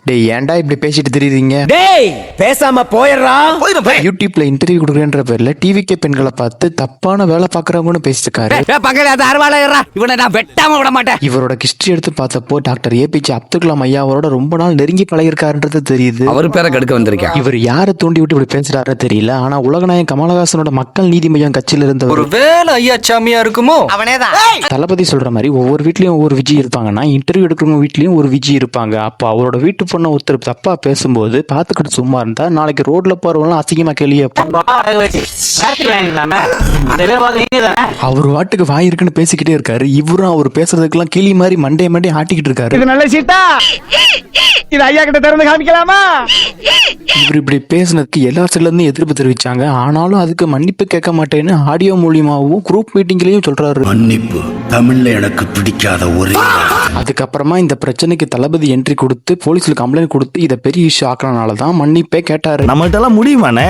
டேய் ஏன்டா இப்படி பேசிட்டு தெரியுறீங்க? டேய் பேசாம போயிடுறா. யூடியூப்ல இன்டர்வியூ கொடுக்குறேன்ற பேர்ல டிவிக்கே பெண்களை பார்த்து தப்பான வேலை பாக்குறவங்கன்னு பேசிருக்காரு. இவனை நான் வெட்டாம விட மாட்டேன். இவரோட ஹிஸ்டரி எடுத்து பார்த்தப்போ டாக்டர் ஏபிஜே அப்துல் கலாம் ஐயா அவரோட ரொம்ப நாள் நெருங்கி பழகிருக்காருன்றது தெரியுது. அவர் பேரை கெடுக்க வந்திருக்கேன். இவர் யாரை தூண்டி விட்டு இப்படி பேசுறாரு தெரியல. ஆனா உலகநாயகன் கமலஹாசனோட மக்கள் நீதி மையம் கட்சியில இருந்த ஒரு வேலை ஐயா சாமியா இருக்குமோ? அவனேதான். தளபதி சொல்ற மாதிரி ஒவ்வொரு வீட்லயும் ஒவ்வொரு விஜய் இருப்பாங்கன்னா இன்டர்வியூ எடுக்கிறவங்க வீட்லயும் ஒரு விஜய் இருப்பாங்க. அப்போ அவரோட வீட்டு பொண்ணை ஒருத்தர் தப்பா பேசும்போது பாத்துக்கிட்டு சும்மா இருந்தா நாளைக்கு ரோட்ல போறவங்க அசிங்கமா கேள்வி அவர் வாட்டுக்கு வாய் இருக்குன்னு பேசிக்கிட்டே இருக்காரு. இவரும் அவர் பேசுறதுக்கெல்லாம் கிளி மாதிரி மண்டே ஆட்டிக்கிட்டு இருக்காரு. இது நல்ல சீட்டா. இது ஐயா கிட்ட திறந்து காமிக்கலாமா? இவர் இப்படி பேசுனதுக்கு எல்லா சைட்ல இருந்து எதிர்ப்பு தெரிவிச்சாங்க. ஆனாலும் அதுக்கு மன்னிப்பு கேட்க மாட்டேன்னு ஆடியோ மூலியமாவும் குரூப் மீட்டிங்லயும் சொல்றாரு. மன்னிப்பு தமிழ்ல எனக்கு பிடிக்காத ஒரே. அதுக்கப்புறமா இந்த பிரச்சனைக்கு தளபதி என்ட்ரி கொடுத்து போலீஸ்ல கம்ப்ளைண்ட் கொடுத்து இதை பெரிய இஷ்யூ ஆக்குறதுனாலதான் மன்னிப்பே கேட்டாரு. நம்மகிட்ட எல்லாம் முடியுமானே?